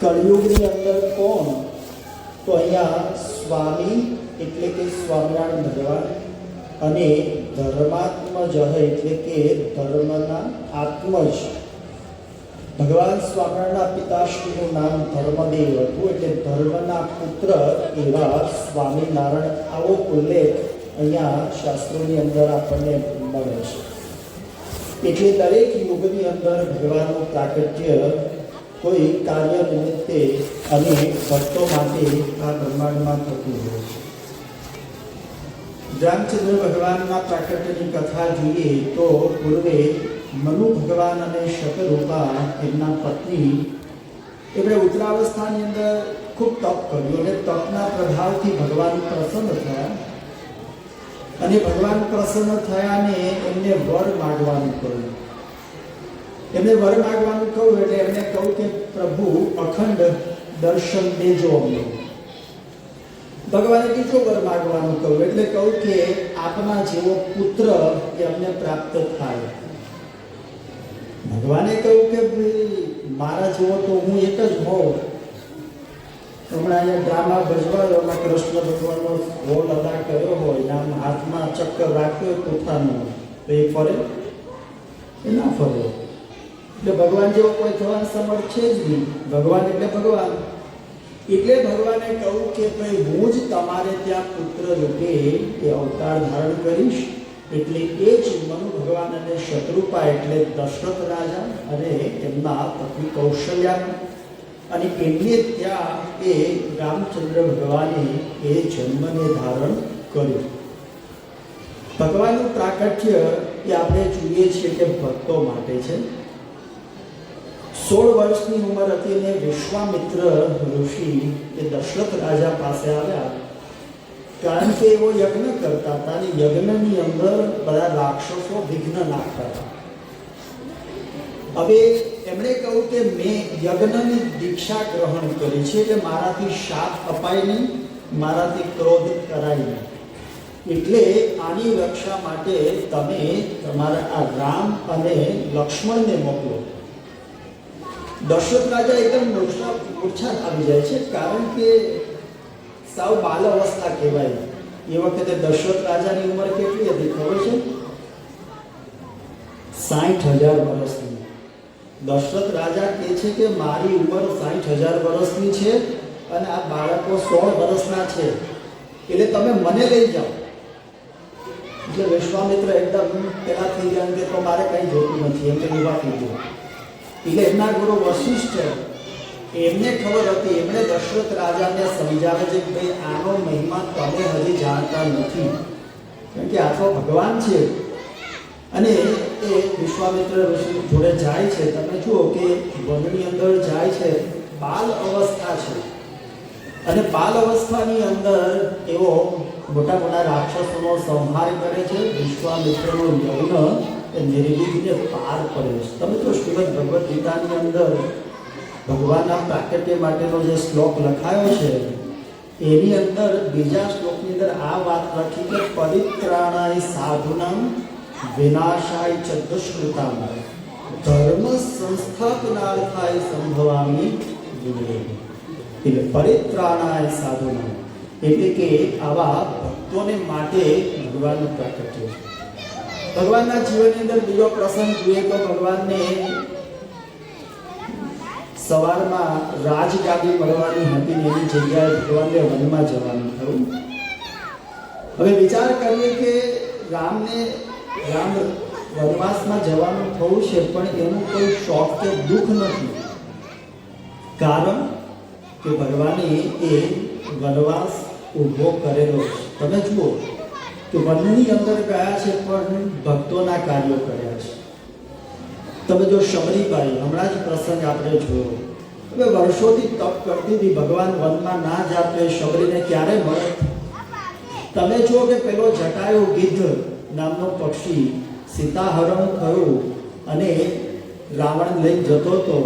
કળિયુગની અંદર કોણ? તો અહીંયા સ્વામી એટલે કે સ્વામિનારાયણ ભગવાન અને ધર્માત્મજ એટલે કે ધર્મના આત્મજ ભગવાન સ્વામિનારાયણના પિતાશ્રીનું નામ ધર્મદેવ હતું, એટલે ધર્મના પુત્ર એવા સ્વામિનારાયણ. આવો ઉલ્લેખ અહીંયા શાસ્ત્રોની અંદર આપણને મળે છે. એટલે દરેક યુગની અંદર ભગવાનનું પ્રાકટ્ય કોઈ કાર્ય નિમિત્તે અને ભક્તો માટે આ બ્રહ્માંડમાં થતું હોય છે. રામચંદ્ર ભગવાનના પ્રાકટ્યની કથા જોઈએ તો પૂર્વે મનુ ભગવાન અને શકરૂપા એમના પત્ની એમણે ઉત્તરાવસ્થાની અંદર ખૂબ તપ કર્યું અને તપના પ્રભાવથી ભગવાન પ્રસન્ન થયા અને ભગવાન પ્રસન્ન થયા ને એમને વર માગવાનું કહ્યું. એમને વર માગવાનું કહ્યું એટલે એમને કહ્યું કે પ્રભુ અખંડ દર્શન દેજો અમને. ભગવાને બીજો વર માગવાનું કહ્યું એટલે કહ્યું કે આપના જેવો પુત્ર એ અમને પ્રાપ્ત થાય. ભગવાને કહ્યું કે મારા જેવો તો હું એક જ હોઉં. હમણાં અહીંયા ડ્રામા ભજવાયો એમાં કૃષ્ણ ભગવાનનો રોલ અદા કર્યો હોય, આમ હાથમાં ચક્કર રાખ્યો પોતાનું, તો એ ફરે? એ ના ફરે. એટલે ભગવાન જેવો કોઈ થવાનું સમર્થ છે જ નહીં. ભગવાન એટલે ભગવાન. એટલે ભગવાને કહ્યું કે ભાઈ હું જ તમારે ત્યાં પુત્ર રૂપે એ અવતાર ધારણ કરીશ. એટલે એ જ મનુ ભગવાન અને શકરૂપા એટલે દશરથ રાજા અને એમના પત્ની કૌશલ્યા અને એમને ત્યાં એ રામચંદ્ર ભગવાને એ જન્મને ધારણ કર્યું. ભગવાનનું પ્રાકટ્ય એ આપણે જોઈએ છીએ કે ભક્તો માટે છે. 16 વર્ષની ઉંમર હતી અને વિશ્વામિત્ર ઋષિ એ દશરથ રાજા પાસે આવ્યા, કારણ કે એવો યજ્ઞ કરતા હતા અને યજ્ઞની અંદર બધા રાક્ષસો વિઘ્ન નાખતા હતા. હવે એમણે કહ્યું કે મેં યજ્ઞની દીક્ષા ગ્રહણ કરી છે એટલે મારાથી શાપ અપાય નહીં, મારાથી ક્રોધ કરાય નહીં. એટલે આની રક્ષા માટે તમે તમારા આ રામ અને લક્ષ્મણને મોકલો. દશરથ રાજા એકદમ મૂર્છા આવી જાય છે, કારણ કે સાવ બાલ અવસ્થા કહેવાય. એ વખતે દશરથ રાજાની ઉંમર કેટલી હતી ખબર છે? 60,000 વર્ષની. દશરથ રાજા કહે છે કે મારી ઉંમર 60,000 વર્ષની છે અને આ બાળકો 16 વર્ષના છે, એટલે તમે મને લઈ જાઓ. એટલે વિશ્વામિત્ર એકદમ પેલા થઈ ગયા કે તો મારે કંઈ જોતું નથી, એમને ઉભા થઈ ગયો. એટલે એમના ગુરુ વશિષ્ઠ એમને ખબર હતી, એમણે દશરથ રાજાને સમજાવે છે કે ભાઈ આનો મહિમા તમે હજી જાણતા નથી, કારણ કે આ તો ભગવાન છે. અને એ વિશ્વામિત્ર ઋષિ જોડે જાય છે. તમે જુઓ કે વનની અંદર જાય છે, બાલ અવસ્થા છે અને બાલ અવસ્થાની અંદર એવો મોટા મોટા રાક્ષસોનો સંહાર કરે છે. વિશ્વામિત્રનો યજ્ઞ એ નિર્વિઘ્ને પાર પડે છે. તમે તો શ્રીમદ ભગવદ્ ગીતાની અંદર ભગવાનના પ્રાકટ્ય માટેનો જે શ્લોક લખાયો છે એની અંદર બીજા શ્લોકની અંદર આ વાત લખી કે પરિત્રાણાય સાધુનામ વિનાશાય ચ દુષ્કૃતામ ધર્મ સંસ્થાપનાર્થાય સંભવામિ યુગે. એટલે પરિત્રાણાય સાધુનામ એટલે કે આવા ભક્તોને માટે ભગવાનનું પ્રાકટ્ય છે. ભગવાનના જીવનની અંદર બીજો પ્રસંગ જોઈએ તો ભગવાનને સવારમાં રાજગાદી મળવાની હતી ને એની જગ્યાએ ભગવાનને વનમાં જવાનું થયું. હવે વિચાર કરીએ કે રામ વનવાસમાં જવાનું થયું છે, પણ એનું કોઈ શોખ કે દુઃખ નથી, કારણ કે ભગવાને એ વનવાસ ઊભો કરેલો છે. તમે જુઓ કે વનની અંદર ગયા છે પણ ભક્તોના કાર્યો કર્યા છે. તમે જો શબરીબાઈ, હમણાં જ પ્રસંગ આપણે જોયો, હવે વર્ષોથી તપ કરતી હતી, ભગવાન વનમાં ના જાતે શબરીને ક્યારે મળે. તમે જુઓ કે પેલો જટાયુ ગિદ્ધ નામનો પક્ષી સીતાહરણ થયું અને રાવણ લઈ જતો હતો,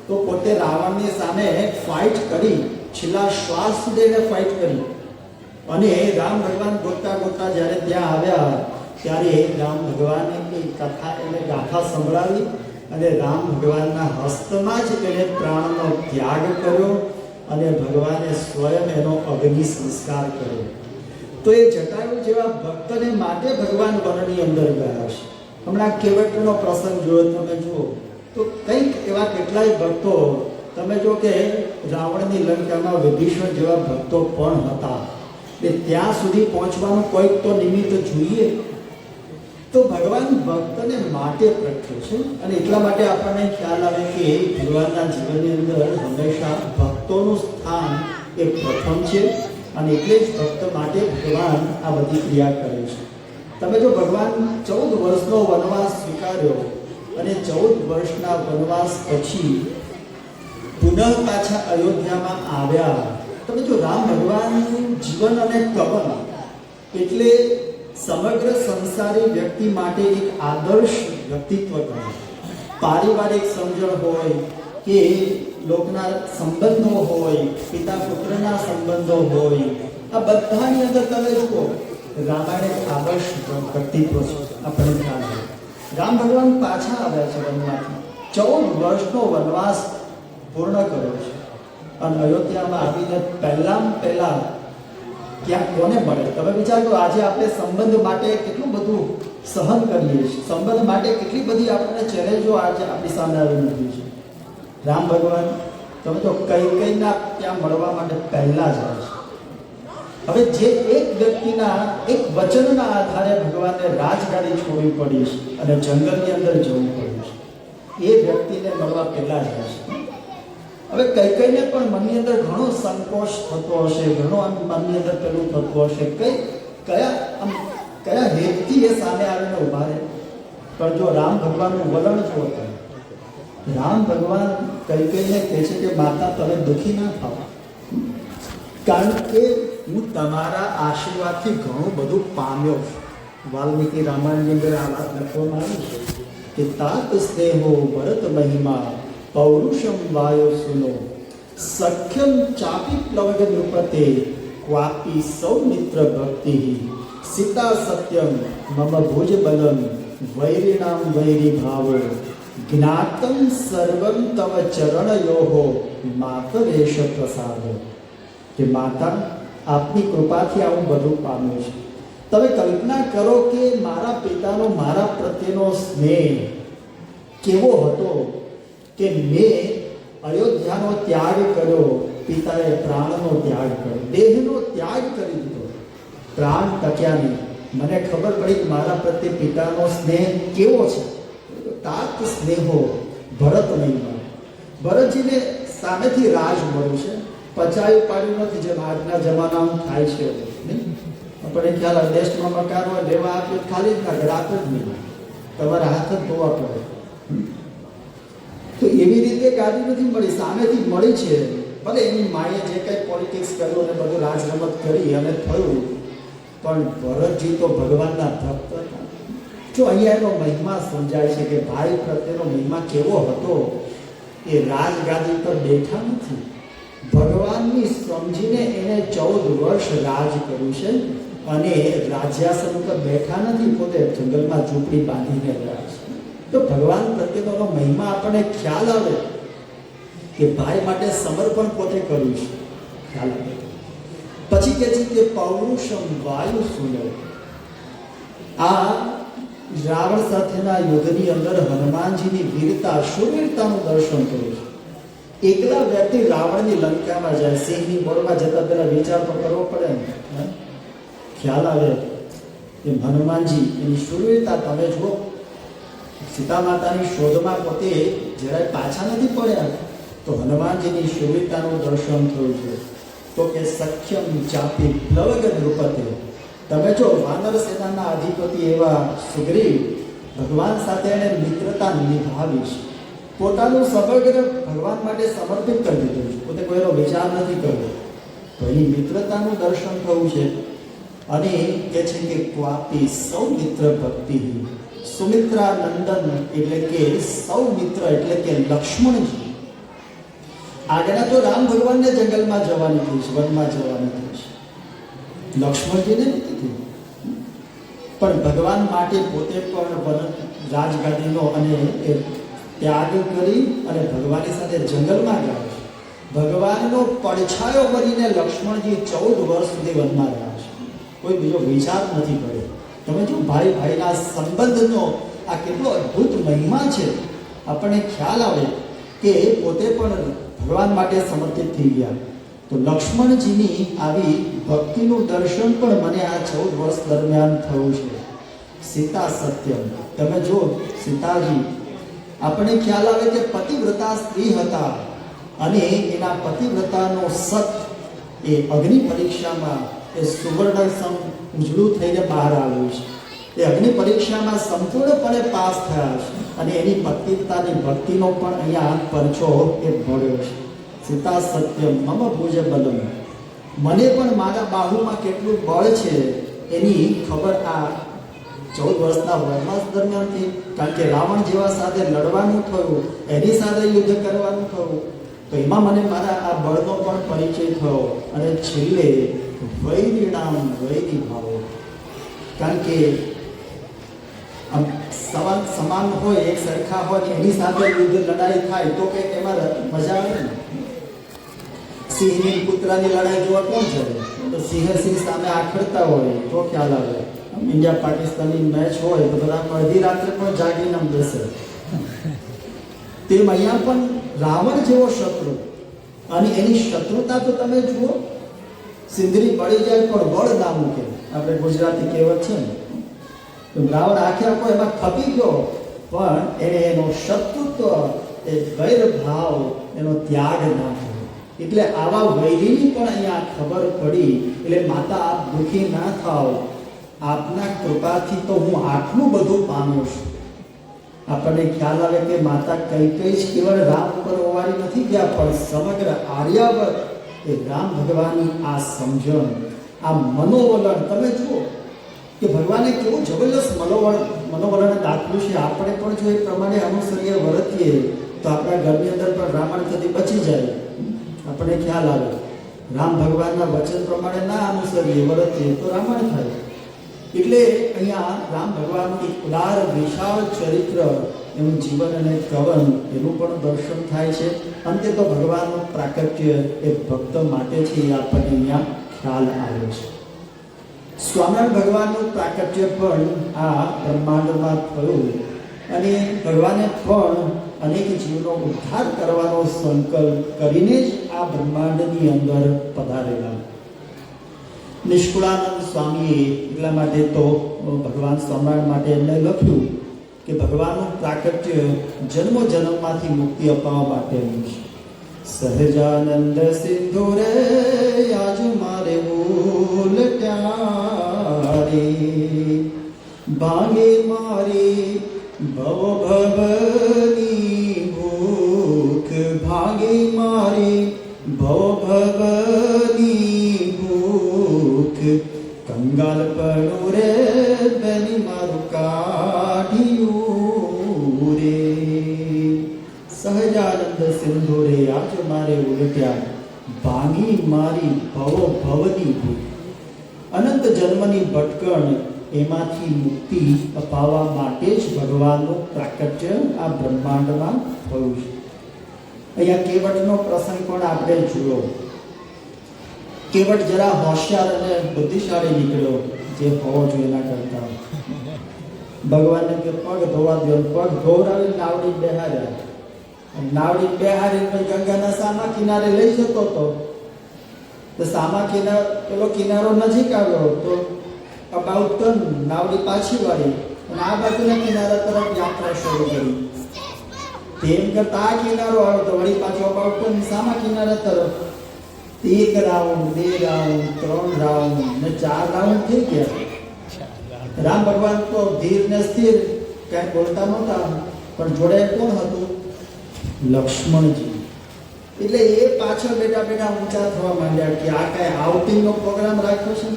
તો પોતે રાવણની સામે ફાઇટ કરી, છેલ્લા શ્વાસ સુધીને ફાઇટ કરી અને રામ ભગવાન ગોતતા ગોતતા જ્યારે ત્યાં આવ્યા ત્યારે રામ ભગવાને એ કથા એને ગાથા સંભળાવી અને રામ ભગવાનના હસ્તમાં જ તેને પ્રાણનો ત્યાગ કર્યો અને ભગવાને સ્વયં એનો અગ્નિ સંસ્કાર કર્યો. તો એ જટાયુ જેવા ભક્તને માટે ભગવાન વનની અંદર ગયા છે. હમણાં કેવટનો પ્રસંગ જોયો તમે જુઓ તો કંઈક એવા કેટલાય ભક્તો તમે જો કે રાવણની લંકામાં વિભીષણ જેવા ભક્તો પણ હતા. એ ત્યાં સુધી પહોંચવાનું કોઈક તો નિમિત્ત જોઈએ. તો ભગવાન ભક્તને માટે પ્રખ્યો છે અને એટલા માટે આપણને ખ્યાલ આવે કે ભગવાનના જીવનની અંદર હંમેશા ભક્તોનું સ્થાન એ પ્રથમ છે અને એટલે જ ભક્ત માટે ભગવાન આ બધી ક્રિયા કરે છે. તમે જો ભગવાન 14 વર્ષનો વનવાસ સ્વીકાર્યો અને 14 વર્ષના વનવાસ પછી પુનઃ પાછા અયોધ્યામાં આવ્યા. તમે જો રામ ભગવાનનું જીવન અને કવન એટલે સમગ્ર સંસારી વ્યક્તિ માટે એક આદર્શ વ્યક્તિત્વ ગણાય. પારિવારિક સમજણ હોય કે લોકના સંબંધો હોય, પિતા પુત્રના સંબંધો હોય, આ બધાની અંદર તમે જુઓ રામાયણ એક આદર્શ વ્યક્તિત્વ છે. આપણે ખ્યાલ હોય રામ ભગવાન પાછા આવ્યા છે વનમાંથી, 14 વર્ષનો વનવાસ પૂર્ણ કર્યો છે અને અયોધ્યામાં આવીને પહેલા ક્યાં કોને મળે? તમે વિચાર કરો, આજે આપણે સંબંધ માટે કેટલું બધું સહન કરીએ છીએ, સંબંધ માટે કેટલી બધી આપણને ચેલેન્જો આજે આપણી સામે આવી નથી છે. રામ ભગવાન તમે તો કઈના ત્યાં મળવા માટે પહેલા જાય છે. હવે જે એક વ્યક્તિના એક વચનના આધારે ભગવાનને રાજગાડી છોડવી પડી છે અને જંગલની અંદર જવું પડ્યું છે, એ વ્યક્તિને મળવા પહેલા જાય છે. હવે કઈને પણ મનની અંદર ઘણો સંકોચ થતો હશે, ઘણો મનની અંદર પેલું થતું હશે, કયા હેતથી એ સામે આવીને ઉભા રહે. પણ જો રામ ભગવાનનું વલણ જો હતું, રામ ભગવાન કઈને કહે છે કે માતા તમે દુઃખી ના થાવ, કારણ કે હું તમારા આશીર્વાદથી ઘણું બધું પામ્યો છું. વાલ્મીકી રામાયણની અંદર આ વાત લખવામાં આવી છે કે તાત સ્નેહો ભરત મહિમા પૌરુષમ વાયો સુનો સખ્યમ ચાપી પ્લવગ નૃપતે ક્વાપી સૌમિત્ર ભક્તિ સીતા સત્યમ મમ ભુજ બલમ વૈરીણામ વૈરી ભાવો જ્ઞાતમ સર્વમ તવ ચરણયોહો માતરેશ પ્રસાદ. કે માતા આપની કૃપાથી આવું બધું પામ્યું છે. તમે કલ્પના કરો કે મારા પિતાનો મારા પ્રત્યેનો સ્નેહ કેવો હતો કે મેં અયોધ્યાનો ત્યાગ કર્યો, પિતાએ પ્રાણનો ત્યાગ કર્યો, દેહનો ત્યાગ કરી દીધો, પ્રાણ ટક્યા નહીં. મને ખબર પડી કે મારા પ્રત્યે પિતાનો સ્નેહ કેવો છે. તાત સ્નેહો ભરત મહિમા. ભરતજીને સામેથી રાજ મળ્યું છે, પચાયું પાડ્યું નથી જેમ આજના જમાનામાં થાય છે. આપણે ખ્યાલ આવે દેશમાં મકાન હોય લેવા આપ્યું ખાલી જ ના ઘર આપે જ નહીં, તમારે હાથ જ ધોવા પડે. તો એવી રીતે ગાદી નથી મળી, સામેથી મળી છે. ભલે એની માએ જે કંઈ પોલિટિક્સ કર્યું અને બધું રાજ રમત કરી અને થયું, પણ ભરતજી તો ભગવાનના ભક્ત હતા. જો અહીંયા એનો મહિમા સમજાય છે કે ભાઈ પ્રત્યેનો મહિમા કેવો હતો. એ રાજગાદી પર બેઠા નથી, ભગવાનની સમજીને એને 14 વર્ષ રાજ કર્યું છે અને રાજ્યાસન ઉપર બેઠા નથી, પોતે જંગલમાં ઝૂંપડી બાંધીને રહ્યા છે. તો ભગવાન પ્રત્યેનો મહિમા આપણને ખ્યાલ આવે કે ભાઈ માટે સમર્પણ પોતે કર્યું છે, ખ્યાલ આવે. પછી કે છે કે પૌરુષમ વાયુ સુનો. આ રાવણ સાથેના યુદ્ધની અંદર હનુમાનજીની વીરતા, શૂરવીરતાનું દર્શન કર્યું છે. એકલા વ્યક્તિ રાવણની લંકામાં જાય, સિંહની મોરમાં જતા પહેલા વિચાર તો કરવો પડે ને. ખ્યાલ આવે એમ હનુમાનજી એની શૂરવીરતા તમે જુઓ. સીતા માતાની શોધમાં પોતે જરાય પાછા નથી પડ્યા, તો હનુમાનજીની શૂરવીરતાનું દર્શન થયું છે. તો કે સખ્યમ ચાપી પ્લવગ નૃપતે. તમે જો વાનર સેનાના અધિપતિ એવા સુગ્રીવ ભગવાન સાથે એને મિત્રતા નિભાવી છે, પોતાનું સમગ્ર ભગવાન માટે સમર્પિત કરી દીધું છે, પોતે કોઈનો વિચાર નથી કર્યો. તો એની મિત્રતાનું દર્શન થયું છે. અને કે છે કે ક્વાપી સૌમિત્ર ભક્તિ. સુમિત્રા નંદન એટલે કે સૌમિત્ર એટલે કે લક્ષ્મણજી. આગળ તો રામ ભગવાનને જંગલમાં જવાની થઈ છે, વનમાં જવાની થઈ છે, લક્ષ્મણજીને નથી થઈ. પણ ભગવાન માટે પોતે પણ રાજગાદીનો અને ત્યાગ કરી અને ભગવાનની સાથે જંગલમાં ગયા છે. ભગવાનનો પડછાયો બનીને લક્ષ્મણજી 14 વર્ષ સુધી વનમાં રહ્યા છે. કોઈ બીજો વિચાર નથી કર્યો. તમે જો ભાઈ ભાઈના સંબંધનો આ કેટલો અદ્ભુત મહિમા છે. આપણને ખ્યાલ આવે કે પોતે પણ ભગવાન માટે સમર્પિત થઈ ગયા. તો લક્ષ્મણજીની આવી ભક્તિનું દર્શન પણ મને આ 14 વર્ષ દરમિયાન થયું છે. સીતા સત્યમ, તમે જો સીતાજી, આપણને ખ્યાલ આવે કે પતિવ્રતા સ્ત્રી હતા અને એના પતિવ્રતાનો સત એ અગ્નિ પરીક્ષામાં એ સુવર્ણ સમ ઉજળું થઈને બહાર આવ્યું છે. એ અગ્નિ પરીક્ષામાં સંપૂર્ણપણે પાસ થયા છે અને એની પતિવ્રતાની ભક્તિનો પણ અહીંયા પરચો એ ભળ્યો છે. સીતા સત્યમ મમ ભુજ બલમ, મને પણ મારા બાહુમાં કેટલું બળ છે એની ખબર આ 14 વર્ષના વનવાસ દરમિયાનથી. કારણ કે રાવણ જેવા સાથે લડવાનું થયું, એની સાથે યુદ્ધ કરવાનું થયું, તો એમાં મને મારા આ બળનો પણ પરિચય થયો. અને છેલ્લે વૈરીણામ વૈરી ભાવો, કારણ કે આમ સમાન હોય, એક સરખા હોય, એની સાથે યુદ્ધ લડાઈ થાય તો કે એમાં મજા આવે ને. સિંહની કૂતરાની લડાઈ જોવા કોણ જાય? તો સિંહ સામે આખડતા હોય તો ખ્યાલ આવે. ઇન્ડિયા પાકિસ્તાનની મેચ હોય તો બધા અડધી રાત્રે પણ જાગીને બેસે. તેમ અહીંયા પણ રાવણ જેવો શત્રુ, અને એની શત્રુતા તો તમે જુઓ, સિંદરી પડી જાય પણ બળ ના મૂકે. આપણે ગુજરાતી કહેવત છે ને, તો રાવણ આખે આખો એમાં ખપી ગયો, પણ એને એનો શત્રુત્વ, એ વૈરભાવ, એનો ત્યાગ ના થયો. એટલે આવા વૈરીની પણ અહીંયા ખબર પડી. એટલે માતા, આપ દુઃખી ના થાવ, આપના કૃપાથી તો હું આટલું બધું પામ્યો છું. આપણને ખ્યાલ આવે કે માતા કઈ કઈ જ કેવળ રામ ઉપર ઓવારી નથી ગયા, પણ સમગ્ર આર્યાવર્ત એ રામ ભગવાનની આ સમજણ, આ મનોવલણ તમે જુઓ કે ભગવાને કેવું જબરદસ્ત મનોવલણ દાખવ્યું છે. આપણે પણ જો એ પ્રમાણે અનુસરીએ, વર્તીએ તો આપણા ઘરની અંદર પણ રામાયણ થતી બચી જાય. આપણને ખ્યાલ આવે, રામ ભગવાનના વચન પ્રમાણે ના અનુસરીએ, વર્તીએ તો રામાયણ થાય. એટલે અહીંયા રામ ભગવાનનું ઉદાર વિશાળ ચરિત્ર, એનું જીવન અને કવન, એનું પણ દર્શન થાય છે. અંતે તો ભગવાનનું પ્રાકટ્ય એ ભક્ત માટે છે, એ આપણને અહીંયા ખ્યાલ આવે છે. સ્વામિનારાયણ ભગવાનનું પ્રાકટ્ય પણ આ બ્રહ્માંડમાં થયું અને ભગવાને પણ અનેક જીવનો ઉદ્ધાર કરવાનો સંકલ્પ કરીને જ આ બ્રહ્માંડની અંદર પધારેલા. નિષ્કુળાનંદ સ્વામીએ એટલા માટે તો ભગવાન સ્વામિનારાયણ માટે એમને લખ્યું કે ભગવાનનું પ્રાકટ્ય જન્મ જન્મમાંથી મુક્તિ અપાવવા માટેનું છે. સહજાનંદ સિંધુ રે આજ મારે ઉલટ્યા રે, ભાંગે મારી ભવ ભવની ભૂખ, ભાંગે મારી ભવ ભવની ભૂખ, કંગાલ પડું રે બેની મારું કાઢ્યું રે. સહજાનંદ સિંધુ રે આજ મારે ઉલટ્યા, ભાંગી મારી ભવ ભવની ભૂખ. અનંત જન્મની ભટકણ, એમાંથી મુક્તિ અપાવવા માટે જ ભગવાનનું પ્રાકટ્ય આ બ્રહ્માંડમાં થયું છે. અહીંયા કેવટનો પ્રસંગ પણ આપણે જોયો. કેવટ જરા હોશિયાર અને બુદ્ધિશાળી નીકળ્યો, જે હોવો જોઈએ એના કરતા. ભગવાનને કે પગ ધોવા દો, પગ ધોવરાવી નાવડી બેહાર્યા. નાવડી બેહારી ગંગાના સામા કિનારે લઈ જતો હતો. તો સામા પેલો કિનારો નજીક આવ્યો તો અબાઉટ ટર્ન, નાવડી પાછી વાળી અને આ બાજુના કિનારા તરફ યાત્રા શરૂ કરી. તેમ કરતા આ કિનારો આવ્યો તો વળી પાછો અબાઉટ ટર્ન સામા કિનારા તરફ. 1 રાઉન્ડ, 2 રાઉન્ડ, 3 રાઉન્ડ ને 4 રાઉન્ડ થઈ ગયા. રામ ભગવાન તો ધીર ને સ્થિર, કઈ બોલતા નહોતા, પણ જોડે કોણ હતું? લક્ષ્મણજી. એટલે એ પાછળ બેઠા બેઠા ઊંચા થવા માંડ્યા કે આ કઈ આઉટિંગનો પ્રોગ્રામ રાખ્યો છે.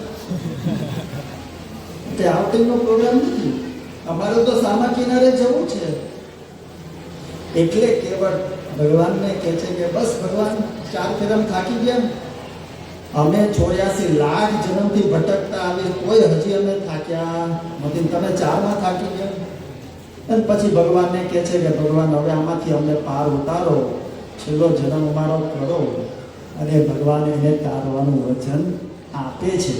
તે આઉટિંગનો પ્રોગ્રામ નથી, અમારે તો સામા કિનારે જવું છે. એટલે કેવળ ભગવાનને કહે છે કે બસ ભગવાન, 4 ફેરમ થાકી ગયા. અમે 84 લાખ જન્મથી ભટકતા આવી, કોઈ હજી અમે થાક્યા નથી, તમે 4માં થાકી ગયા. અને પછી ભગવાનને કહે છે કે ભગવાન હવે આમાંથી અમને પાર ઉતારો, છેલ્લો જન્મ અમારો કરો. અને ભગવાન એને તારવાનું વચન આપે છે.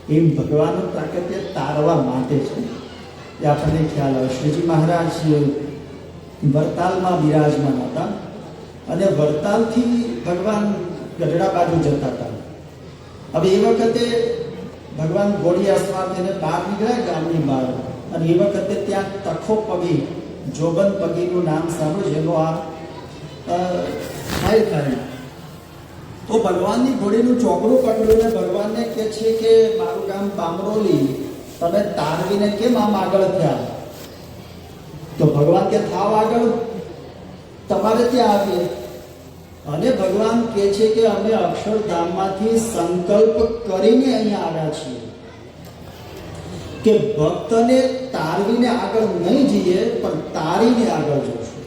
એમ ભગવાનનું પ્રાકટ્ય તારવા માટે છે એ આપણને ખ્યાલ આવે. શ્રીજી મહારાજ વરતાલમાં બિરાજમાન હતા અને વરતાલથી ભગવાન ગઢડા બાજુ જતા હતા. હવે એ વખતે ભગવાન ઘોડિયા સવાર થઈને બહાર નીકળ્યા ગામની બહાર, અને એ વખતે ત્યાં તખો પગી, જોબન પગીનું નામ સાંભળ્યું, જેનો આ થાય થાય. તો ભગવાનની ઘોડીનું ચોકડું પકડ્યું ને ભગવાનને કહે છે કે મારું ગામ બામરોલી, તમે તારવીને કેમ આમ આગળ થયા? તો ભગવાન કે થાવ આગળ, તમારે ત્યાં આવીએ. અને ભગવાન કહે છે કે અમે અક્ષરધામમાંથી સંકલ્પ કરીને અહીંયા આવ્યા છીએ કે ભક્તને તારવીને આગળ નહીં જઈએ, પણ તારીને આગળ જશું.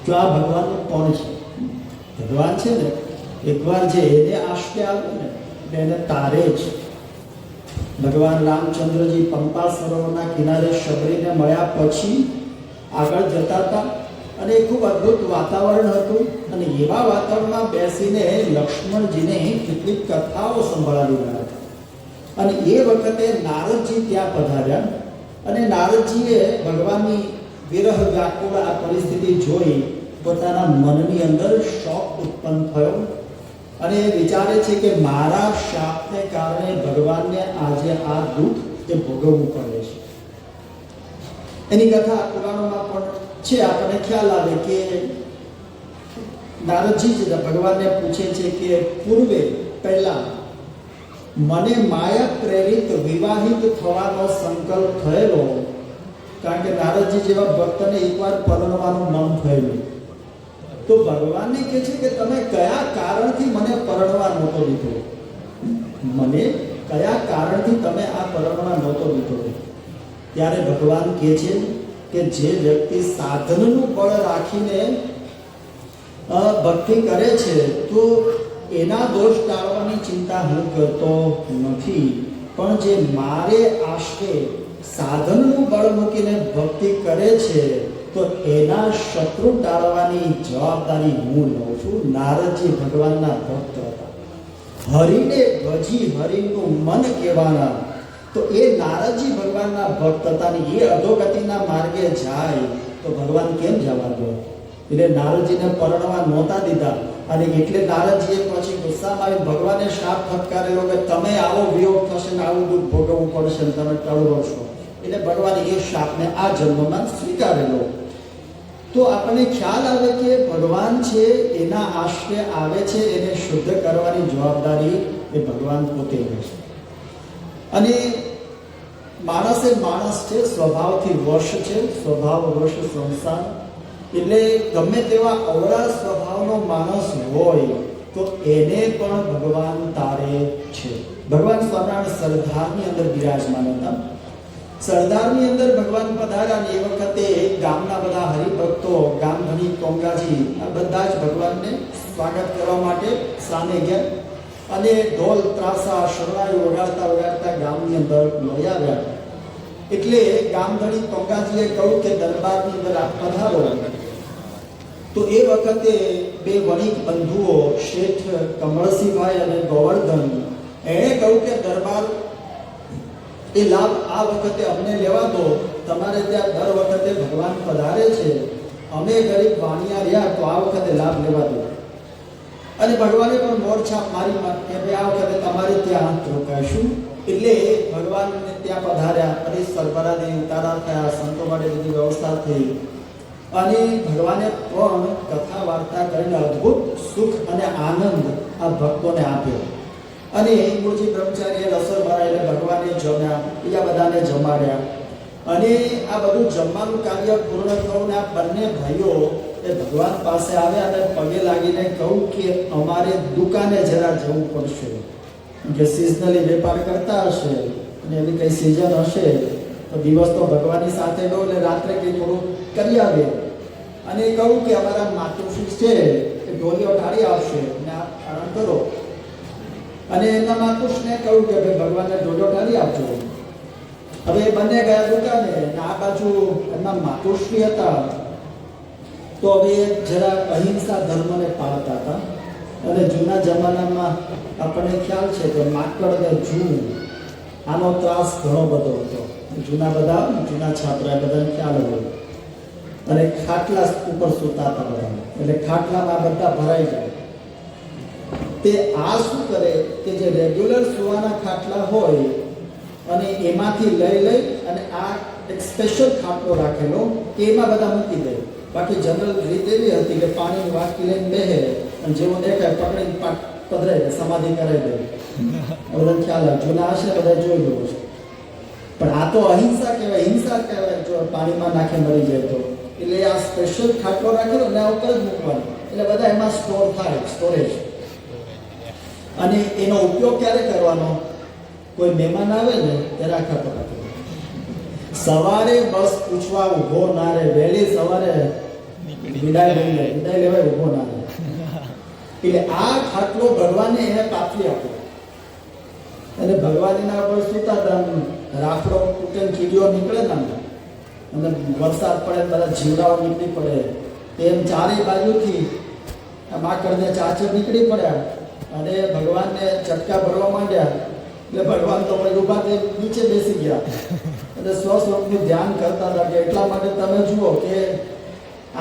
જો આ ભગવાનનું પણ છે. ભગવાન છે ને, એકવાર જે એને આશ્રય આવે ને એને તારે જ. ભગવાન રામચંદ્રજી પંપા સરોવરના કિનારે શબરીને મળ્યા પછી આગળ જતા હતા, અને એ ખૂબ અદ્ભુત વાતાવરણ હતું. અને એવા વાતાવરણમાં બેસીને લક્ષ્મણજીને કેટલીક કથાઓ સંભળાવી રહ્યા હતા. અને એ વખતે નારદજી ત્યાં પધાર્યા, અને નારદજીએ ભગવાનની વિરહ વ્યાકુળ આ પરિસ્થિતિ જોઈ પોતાના મનની અંદર શોક ઉત્પન્ન થયો, અને એ વિચારે છે કે મારા શાપને કારણે ભગવાનને આજે આ દુઃખ એ ભોગવવું પડે છે. એની કથા પુરાણોમાં પણ છે. આપણને ખ્યાલ આવે કે નારદજી જ ભગવાનને પૂછે છે કે પૂર્વે પહેલા મને માયા પ્રેરિત વિવાહિત થવાનો સંકલ્પ થયેલો, કારણ કે નારદજી જેવા ભક્તને એકવાર પરણવાનું મન થયેલું. તો ભગવાનને કહે છે કે તમે કયા કારણથી મને પરણવા નહોતો દીધો? મને કયા કારણથી તમે આ પરણવા નહોતો દીધો? ત્યારે ભગવાન કહે છે કે જે વ્યક્તિ સાધનનું બળ રાખીને ભક્તિ કરે છે તો એના દોષ ટાળવાની ચિંતા હું કરતો નથી, પણ જે મારે આશરે સાધનનું બળ મૂકીને ભક્તિ કરે છે તો એના શત્રુ ટાળવાની જવાબદારી હું લઉં છું. નારદજી ભગવાનના ભક્ત હતા. હરિને ભજી હરિનું મન કહેવાના, તો એ નારદજી ભગવાનના ભક્ત હતા. ને એ અધોગતિના માર્ગે જાય તો ભગવાન કેમ જવા દો? એટલે નારદજીને પરણવા નહોતા દીધા. અને એટલે નારદજીએ પછી ગુસ્સામાં આવી ભગવાને શાપ ફટકારેલો કે તમે આવો વિયોગ થશે ને આવું દુઃખ ભોગવવું પડશે ને તમે ટળવો છો. એટલે ભગવાને એ શાપને આ જન્મમાં સ્વીકારેલો. તો આપણને ખ્યાલ આવે કે ભગવાન છે એના આશ્રય આવે છે, એને શુદ્ધ કરવાની જવાબદારી એ ભગવાન પોતે લે છે. અને માણસ એ માણસ છે, સ્વભાવથી વશ છે, સ્વભાવ વશ સંસાર. એટલે ગમે તેવા અવળા સ્વભાવનો માણસ હોય તો એને પણ ભગવાન તારે છે. ભગવાન સ્વામિનારાયણ સરદારની અંદર બિરાજમાન હતા. સરદારની અંદર ભગવાન પધાર્યા, એ વખતે ગામના બધા હરિભક્તો, ગામધણી ટોંગાજી, આ બધા જ ભગવાનને સ્વાગત કરવા માટે સામે ગયા, અને ઢોલ ત્રાસા શરણાઈ વગાડતા વગાડતા ગામની અંદર લઈ આવ્યા. એટલે ગામધણી ટોંગાજીએ કહ્યું કે દરબારની અંદર આપ પધારો. તો એ વખતે બે વણિક બંધુઓ શેઠ કમળસિંહભાઈ અને ગોવર્ધન, એણે કહ્યું કે દરબાર એ લાભ આ વખતે અમને લેવા દો. તમારે ત્યાં દર વખતે ભગવાન પધારે છે, અમે ગરીબ વાણિયા રહ્યા, તો આ વખતે લાભ લેવા દો. અને ભગવાને પણ મોરછાપ મારી કે ભાઈ આ વખતે તમારે ત્યાં રોકાઈશું. એટલે ભગવાનને ત્યાં પધાર્યા, અને સરબરાની ઉતારા થયા, સંતો માટે બધી વ્યવસ્થા થઈ, અને ભગવાને પણ કથા વાર્તા કરીને અદ્ભુત સુખ અને આનંદ આ ભક્તોને આપ્યો. અને હિંગોજી બ્રહ્મચારીએ રસોઈ બનાવીને ભગવાને જમ્યા, બીજા બધાને જમાડ્યા. અને આ બધું જમવાનું કાર્ય પૂર્ણ થયું ને આ બંને ભાઈઓ એ ભગવાન પાસે આવ્યા અને પગે લાગીને કહ્યું કે અમારે દુકાને જરા જવું પડશે, કે સિઝનલી વેપાર કરતા હશે અને એવી કંઈ સિઝન હશે તો દિવસ તો ભગવાનની સાથે ગયો એટલે રાત્રે કંઈ થોડું કરી આવે. અને એ કહું કે અમારા માતુશ્રી છે એ ઢોલીઓ ઢાળી આવશે અને આપ આરામ કરો. અને એમના માતુશ્રીને કહ્યું કે ભાઈ ભગવાનને ઢોલીઓ ઢાળી આપજો. હવે એ બંને ગયા દુકાને અને આ બાજુ એમના માતુશ્રી હતા. તો હવે એ જરા અહિંસા ધર્મને પાળતા હતા. અને જૂના જમાનામાં આપણને ખ્યાલ છે કે માકડ ને જૂ આનો ત્રાસ ઘણો બધો હતો. જૂના છાપરા બધાને ખ્યાલ હોય. અને ખાટલા ઉપર સૂતા હતા બધા, એટલે ખાટલામાં બધા ભરાઈ જાય. તે આ શું કરે કે જે રેગ્યુલર સુવાના ખાટલા હોય અને એમાંથી લઈ અને આ એક સ્પેશિયલ ખાટલો રાખેલો કે એમાં બધા મૂકી દે. બાકી જનરલ રીતે એવી હતી કે પાણીની વાટકી લઈને બેહે અને જેવો દેખાય પકડીને પધરાઈ દે, સમાધિ કરાવી દે. બધા ખ્યાલ આવે, જૂના હશે બધા જોઈ લેવું છે. પણ આ તો અહિંસા કહેવાય, હિંસા કહેવાય. જો પાણીમાં નાખે મરી જાય તો, એટલે આ સ્પેશિયલ ખાટલો રાખેલો ને આ ઉપર જ મૂકવાનો, એટલે બધા એમાં સ્ટોર થાય, સ્ટોરેજ. અને એનો ઉપયોગ ક્યારે કરવાનો? કોઈ મહેમાન આવે ને ત્યારે આખા પર રાખેલો. સવારે બસ પૂછવા ઊભો ના રહે, વહેલી સવારે વિદાય લેવાય ઊભો ના રહે. એટલે આ ખાટલો ભગવાને એને પાથરી આપ્યો. અને ભગવાનના ઉપર સુતા હતા, રાફડો તૂટે, કીડીઓ નીકળે ને અને વરસાદ પડે બધા જીવડાઓ નીકળી પડે, તેમ ચારે બાજુથી આ માકડને ચાચર નીકળી પડ્યા અને ભગવાનને ચટકા ભરવા માંડ્યા. એટલે ભગવાન તો ઊભા થઈ નીચે બેસી ગયા અને સ્વસ્વરૂપનું ધ્યાન કરતા હતા. કે એટલા માટે તમે જુઓ કે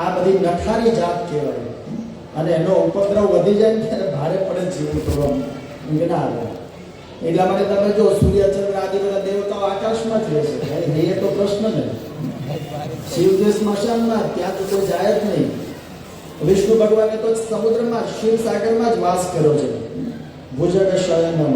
આ બધી નઠારી જાત કહેવાય અને એનો ઉપદ્રવ વધી જાય ને ત્યારે ભારે પડે જીવન કરવાનું ના આવે. એટલા માટે તમે જો સૂર્યચંદ્ર આદિ બધા દેવતાઓ આકાશમાં જ રહેશે. એ તો પ્રશ્ન ને. શિવજી સ્મશાનમાં, ત્યાં તો કોઈ જાય જ નહીં. વિષ્ણુ ભગવાને તો સમુદ્રમાં, શિવ સાગરમાં જ વાસ કર્યો છે, ભુજગ શયનમ.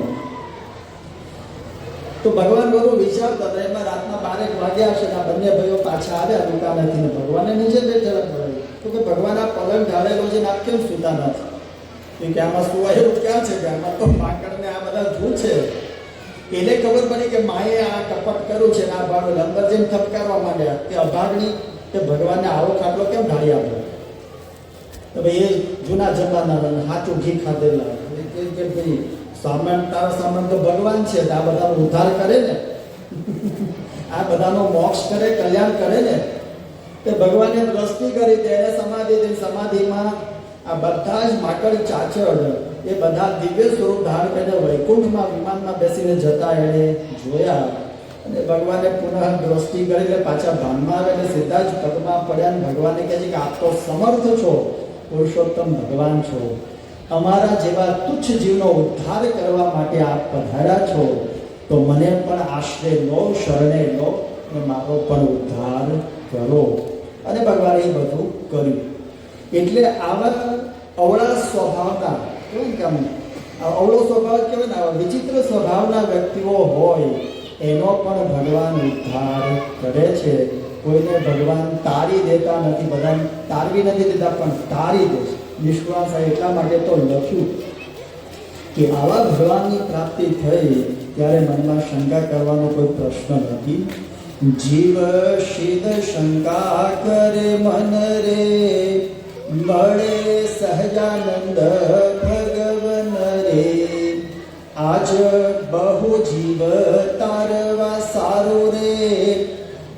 તો ભગવાન બધું વિચારતા હતા. એમાં રાતના 12 વાગ્યા હશે. આ બંને ભાઈઓ પાછા આવ્યા દુકાનેથી ને ભગવાને નીચે બેઠેલા પડે. તો કે ભગવાન આ પલંગ ઢાળેલો છે ને આપ કેમ સુતા નથી? કે આમાં સુવાય એવું ક્યાં છે? કે આમાં તો માકડને આ બધા જૂ છે. એને ખબર પડી કે માએ આ કપટ કર્યું છે ને આ ભાગ લંબર જેમ ઠપકારવા માંડ્યા કે અભાગની કે ભગવાનને આવો ખાટલો કેમ ઢાળી આપ્યો? તો ભાઈ એ જૂના જમાના હાચું ઘી ખાધેલા કે ભાઈ સામાન, તારો સામાન તો ભગવાન છે, આ બધાનો ઉદ્ધાર કરે ને, આ બધાનો મોક્ષ કરે, કલ્યાણ કરે ને. તે ભગવાને દ્રષ્ટિ કરી દે, એને સમાધિ દે. સમાધિમાં આ બધા જ માકડ ચાચડ એ બધા દિવ્ય સ્વરૂપ ધારણ કરીને વૈકુંઠમાં વિમાનમાં બેસીને જતા એને જોયા. અને ભગવાને પુનઃ દ્રષ્ટિ કરી એટલે પાછા ભાનમાં આવે એટલે સીધા જ પગમાં પડ્યા. અને ભગવાને કહે છે કે આપ તો સમર્થ છો, પુરુષોત્તમ ભગવાન છો. અમારા જેવા તુચ્છ જીવનો ઉદ્ધાર કરવા માટે આપ પધાર્યા છો, તો મને પણ આશ્રય લો, શરણે લો અને મારો પણ ઉદ્ધાર કરો. અને ભગવાને એ બધું કર્યું. એટલે આવા અવળા સ્વભાવના કહેવાય કે આમ અવળો સ્વભાવ કહેવાય ને, આવા વિચિત્ર સ્વભાવના વ્યક્તિઓ હોય એનો પણ ભગવાન ઉદ્ધાર કરે છે. કોઈને ભગવાન તારી દેતા નથી, બધાને તારવી નથી દેતા, પણ તારી દે છે. નિષ્કાળ એટલા માટે તો લખ્યું કે આવા ભગવાનની પ્રાપ્તિ થઈ ત્યારે મનમાં શંકા કરવાનો કોઈ પ્રશ્ન નથી. જીવ શિદ શંકા કરે મન રે, મળે સહજાનંદ ભગવન રે. આજ બહુ જીવ તારવા સારું રે,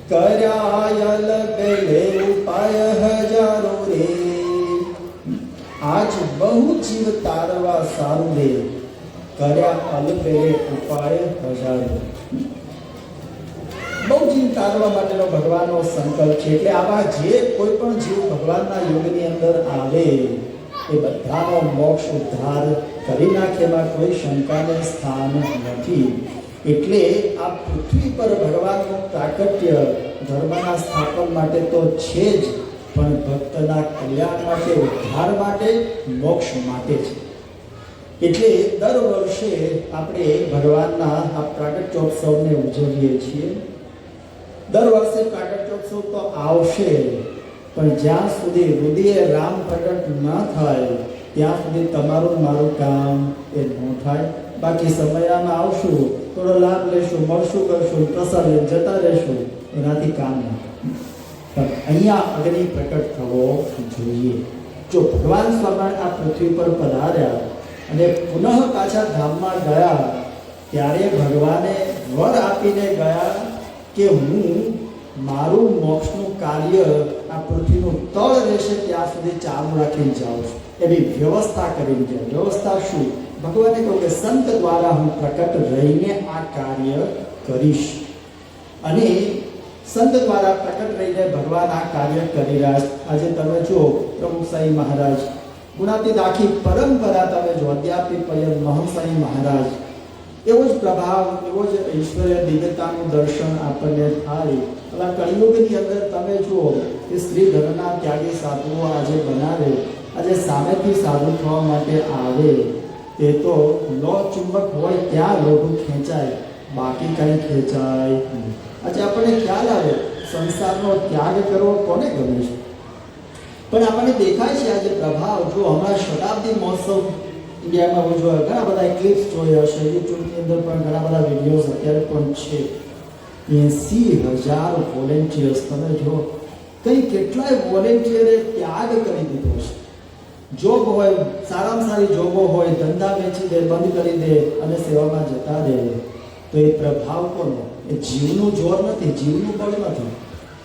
કર્યા પેલે ઉપાય હજારો રે. આજ બહુ જીવ તારવા સારું રે, કર્યા અલપેલે ઉપાય હજારો. બહુ જીવ તારવા માટેનો ભગવાનનો સંકલ્પ છે. એટલે આવા જે કોઈ પણ જીવ ભગવાનના યોગની અંદર આવે એ બધાનો મોક્ષ ઉદ્ધાર કરી નાખે, એમાં કોઈ શંકાને સ્થાન નથી. એટલે આ પૃથ્વી પર ભગવાનનું પ્રાકટ્ય ધર્મના સ્થાપન માટે તો છે જ, પણ ભક્તના કલ્યાણ માટે, ઉદ્ધાર માટે, મોક્ષ માટે છે. એટલે દર વર્ષે આપણે ભગવાનના આ પ્રાગટ્યોત્સવને ઉજવીએ છીએ. દર વર્ષે પ્રાગટ્યોત્સવ તો આવશે, પણ જ્યાં સુધી હૃદયે રામ પ્રગટ ન થાય ત્યાં સુધી તમારું મારું કામ એ ન થાય. બાકી સમયમાં આવશું, થોડો લાભ લેશું, મળશું, કરશું, પ્રસાદ લઈને જતા રહેશું, એનાથી કામ ન થાય. પણ અહીંયા અગ્નિ પ્રકટ થવો જોઈએ. જો ભગવાન સ્વયં આ પૃથ્વી પર પધાર્યા અને પુનઃ પાછા ધામમાં ગયા ત્યારે ભગવાને વર આપીને ગયા કે હું મારું મોક્ષનું કાર્ય આ પૃથ્વીનું તળ રહેશે ત્યાં સુધી ચાલુ રાખીને જાઉં છું, એવી વ્યવસ્થા કરીને જાય. વ્યવસ્થા શું? ભગવાને કહ્યું કે સંત દ્વારા હું પ્રકટ રહીને આ કાર્ય કરીશ. અને સંત દ્વારા પ્રકટ રહીને ભગવાન આ કાર્ય કરી રહ્યા છે. આજે તમે જુઓ પ્રમુખ સાંઈ મહારાજ, ગુણાતીત આખી પરંપરા તમે જો, અદ્યાપી પયન મહંસાઈ મહારાજ, એવો જ પ્રભાવ, એવો જ ઈશ્વરીય દિવ્યતાનું દર્શન આપણને થાય. પેલા કળિયુગની અંદર તમે જુઓ કે સ્ત્રી ધર્મના ત્યાગી સાધુઓ આજે બનાવે, આજે સામેથી સાધુ થવા માટે આવે, તે તો લો ચુંબક હોય ત્યાં લોઢું ખેંચાય, બાકી કંઈ ખેંચાય નહીં. આજે આપણને ખ્યાલ આવે સંસારનો ત્યાગ કરવો કોને ગમે છે, પણ આપણને દેખાય છે આજે પ્રભાવ. જો હમણાં શતાબ્દી મહોત્સવ ઇન્ડિયામાં ઉજવાયો, ઘણા બધા ક્લિપ્સ જોયા હશે, યુટ્યુબની અંદર પણ ઘણા બધા વિડીયોઝ અત્યારે પણ છે. 80,000 વોલેન્ટિયર્સ, તમે જો કંઈ કેટલાય વોલેન્ટિયરે ત્યાગ કરી દીધો છે. જોબ હોય, સારામાં સારી જોબો હોય, ધંધા વેચી દે, બંધ કરી દે અને સેવામાં જતા રહે. તો એ પ્રભાવ કોનો? એ જીવનું જોર નથી, જીવનું બળ નથી,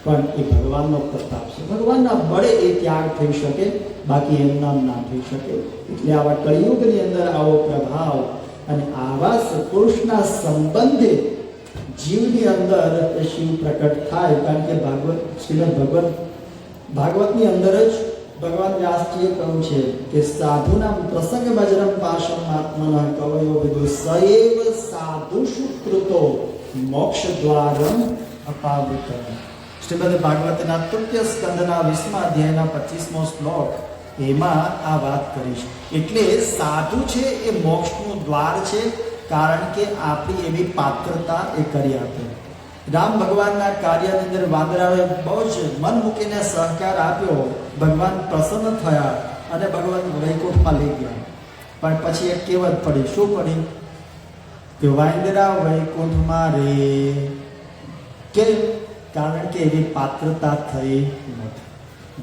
પણ એ ભગવાનનો પ્રતાપ છે. ભગવાનના બળે એ ત્યાગ થઈ શકે, બાકી એમના ના થઈ શકે. એટલે આવા કળિયુગની અંદર આવો પ્રભાવ અને આવા સત્પુરુષના સંબંધે જીવની અંદર એ શિવ પ્રકટ થાય. કારણ કે શ્રીમદ ભાગવતની અંદર જ ભગવાન વ્યાસજીએ કહ્યું છે કે સાધુના પ્રસંગ વજ્રમ પાશમ આત્મન કવયો વિદુ સએવ સાધુષુ કૃતો મોક્ષ દ્વારમ અપાવૃતમ. શ્રીમદ ભાગવતના તૃતીય સ્કંદના 20મા અધ્યાયના 25મો શ્લોક, એમાં આ વાત કરી છે. એટલે સાધુ છે એ મોક્ષનું દ્વાર છે, કારણ કે આપણી એવી પાત્રતા એ કરી આપે. રામ ભગવાનના કાર્યની અંદર વાંદરાઓએ બહુ જ મન મૂકીને સહકાર આપ્યો, ભગવાન પ્રસન્ન થયા અને ભગવાન વૈકુંઠમાં લઈ ગયા. પણ પછી એક કહેવત પડી. શું પડી? કે વાંદરા વૈકુંઠમાં રે. કેમ? કારણ કે એવી પાત્રતા થઈ નથી.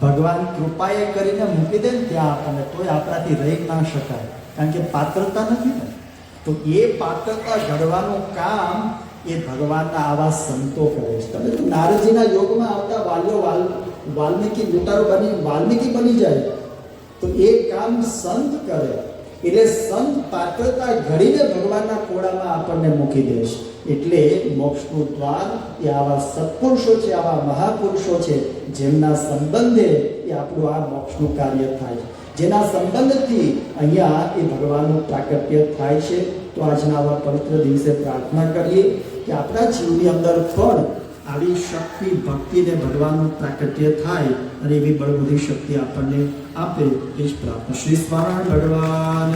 ભગવાન કૃપાએ કરીને મૂકી દે ને ત્યાં આપણને, તોય આપણાથી રહી ના શકાય, કારણ કે પાત્રતા નથી ને. તો એ પાત્રતા ઘડવાનું કામ એ ભગવાનના આવા સંતો કરે છે. તમે તો નારદજીના યોગમાં આવતા વાલ્મીકી લૂંટારો વાલ્મીકી બની જાય, તો એ કામ સંત કરે. એટલે સંત પાત્રતા ઘડીને ભગવાનના ખોળામાં આપણને મૂકી દે છે. એટલે મોક્ષનું દ્વાર એ આવા સત્પુરુષો છે, આવા મહાપુરુષો છે, જેમના સંબંધે એ આપણું આ મોક્ષનું કાર્ય થાય છે, જેના સંબંધથી અહીંયા એ ભગવાનનું પ્રાકટ્ય થાય છે. તો આજના આવા પવિત્ર દિવસે પ્રાર્થના કરીએ કે આપણા જીવની અંદર પણ આવી શક્તિ, ભક્તિને ભગવાનનું પ્રાકટ્ય થાય અને એવી બળબુદ્ધિ શક્તિ આપણને આપે. એ જ પ્રાર્થના. શ્રી સ્વામિનારાયણ ભગવાન